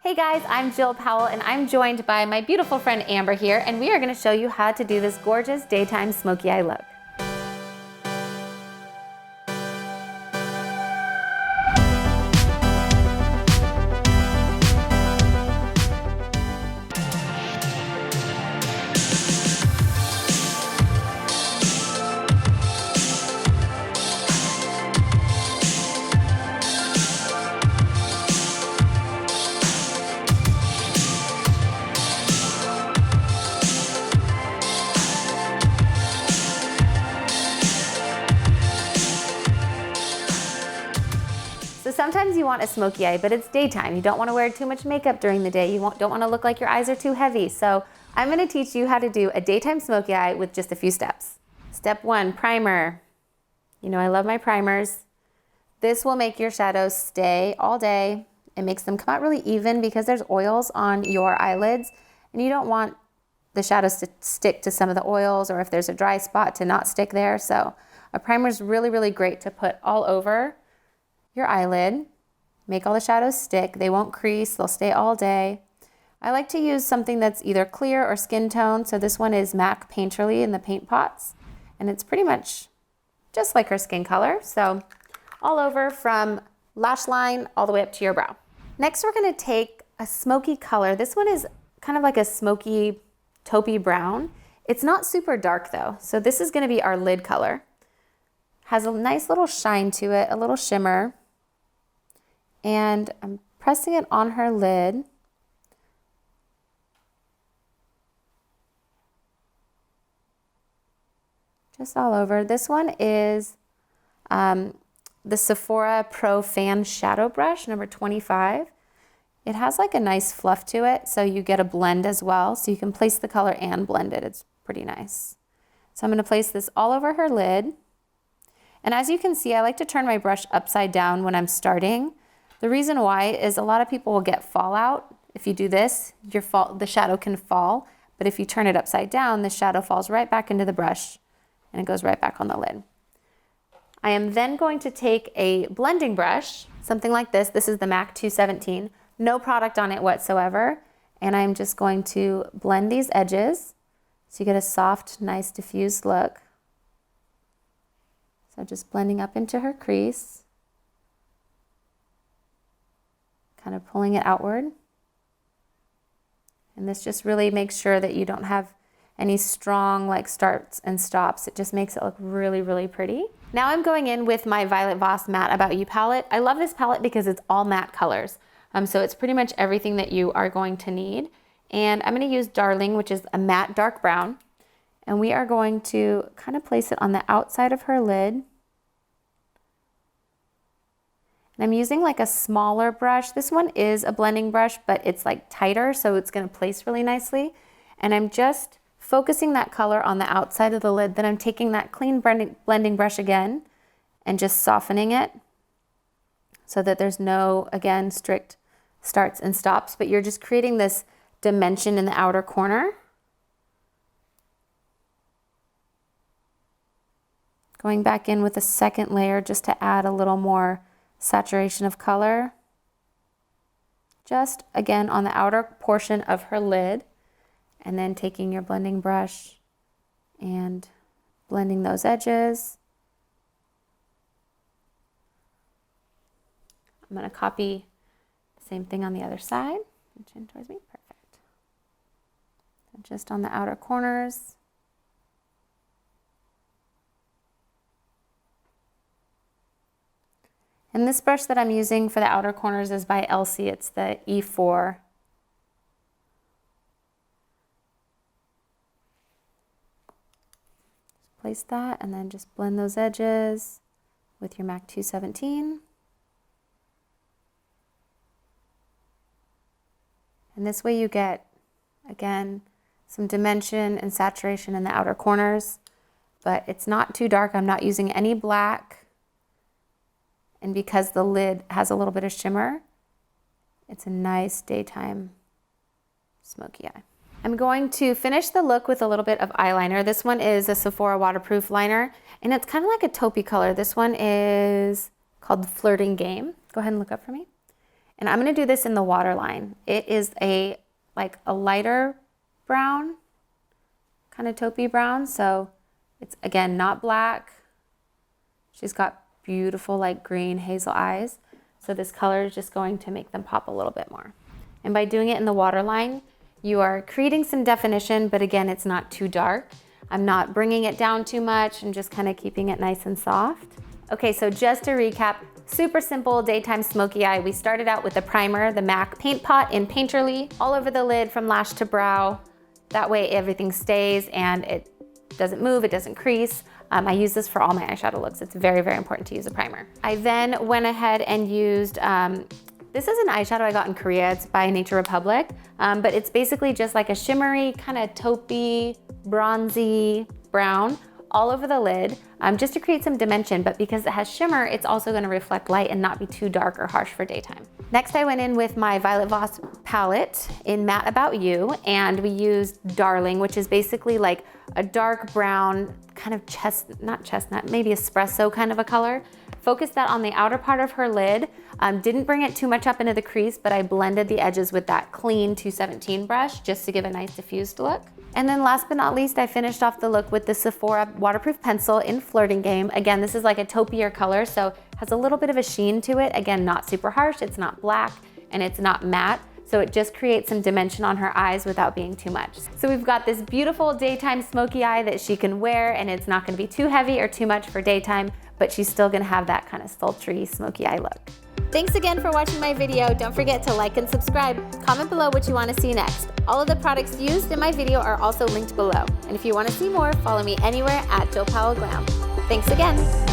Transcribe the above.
Hey guys, I'm Jill Powell and I'm joined by my beautiful friend Amber here, and we are going to show you how to do this gorgeous daytime smoky eye look. So sometimes you want a smoky eye, but it's daytime. You don't want to wear too much makeup during the day. You don't want to look like your eyes are too heavy. So I'm going to teach you how to do a daytime smoky eye with just a few steps. Step 1, primer. You know I love my primers. This will make your shadows stay all day. It makes them come out really even because there's oils on your eyelids and you don't want the shadows to stick to some of the oils, or if there's a dry spot to not stick there. So a primer is really, really great to put all over your eyelid, make all the shadows stick. They won't crease, they'll stay all day. I like to use something that's either clear or skin tone. So this one is MAC Painterly in the paint pots, and it's pretty much just like her skin color. So all over from lash line all the way up to your brow. Next, we're gonna take a smoky color. This one is kind of like a smoky taupey brown. It's not super dark though. So this is gonna be our lid color. Has a nice little shine to it, a little shimmer. And I'm pressing it on her lid. Just all over. This one is the Sephora Pro Fan Shadow Brush, number 25. It has like a nice fluff to it, so you get a blend as well. So you can place the color and blend it. It's pretty nice. So I'm going to place this all over her lid. And as you can see, I like to turn my brush upside down when I'm starting. The reason why is a lot of people will get fallout. If you do this, the shadow can fall. But if you turn it upside down, the shadow falls right back into the brush and it goes right back on the lid. I am then going to take a blending brush, something like this. This is the MAC 217. No product on it whatsoever. And I'm just going to blend these edges so you get a soft, nice, diffused look. So just blending up into her crease. Kind of pulling it outward. And this just really makes sure that you don't have any strong like starts and stops. It just makes it look really, really pretty. Now I'm going in with my Violet Voss Matte About You palette. I love this palette because it's all matte colors. So it's pretty much everything that you are going to need. And I'm going to use Darling, which is a matte dark brown. And we are going to kind of place it on the outside of her lid. And I'm using like a smaller brush. This one is a blending brush, but it's like tighter, so it's gonna place really nicely. And I'm just focusing that color on the outside of the lid. Then I'm taking that clean blending brush again and just softening it so that there's no, again, strict starts and stops, but you're just creating this dimension in the outer corner. Going back in with a second layer just to add a little more saturation of color. Just again on the outer portion of her lid, and then taking your blending brush and blending those edges. I'm going to copy the same thing on the other side. Chin towards me. Perfect. And just on the outer corners. And this brush that I'm using for the outer corners is by Elsie. It's the E4. Just place that and then just blend those edges with your MAC 217. And this way you get, again, some dimension and saturation in the outer corners, but it's not too dark. I'm not using any black. And because the lid has a little bit of shimmer, it's a nice daytime smoky eye. I'm going to finish the look with a little bit of eyeliner. This one is a Sephora waterproof liner, and it's kind of like a taupey color. This one is called Flirting Game. Go ahead and look up for me. And I'm gonna do this in the waterline. It is like a lighter brown, kind of taupey brown. So it's, again, not black. She's got beautiful like green hazel eyes. So this color is just going to make them pop a little bit more. And by doing it in the waterline, you are creating some definition, but again, it's not too dark. I'm not bringing it down too much and just kind of keeping it nice and soft. Okay, so just to recap, super simple daytime smoky eye. We started out with the primer, the MAC Paint Pot in Painterly, all over the lid from lash to brow. That way everything stays and it doesn't move, it doesn't crease. I use this for all my eyeshadow looks. It's very, very important to use a primer. I then went ahead and used, this is an eyeshadow I got in Korea. It's by Nature Republic, but it's basically just like a shimmery, kind of taupey, bronzy brown all over the lid, just to create some dimension. But because it has shimmer, it's also gonna reflect light and not be too dark or harsh for daytime. Next, I went in with my Violet Voss palette in Matte About You, and we used Darling, which is basically like a dark brown, kind of not chestnut, maybe espresso kind of a color. Focused that on the outer part of her lid. Didn't bring it too much up into the crease, but I blended the edges with that clean 217 brush just to give a nice diffused look. And then last but not least, I finished off the look with the Sephora waterproof pencil in Flirting Game. Again, this is like a taupier color, so has a little bit of a sheen to it. Again, not super harsh, it's not black, and it's not matte. So it just creates some dimension on her eyes without being too much. So we've got this beautiful daytime smoky eye that she can wear, and it's not gonna be too heavy or too much for daytime, but she's still gonna have that kind of sultry smoky eye look. Thanks again for watching my video. Don't forget to like and subscribe. Comment below what you want to see next. All of the products used in my video are also linked below. And if you want to see more, follow me anywhere at Joe Powell Glam. Thanks again.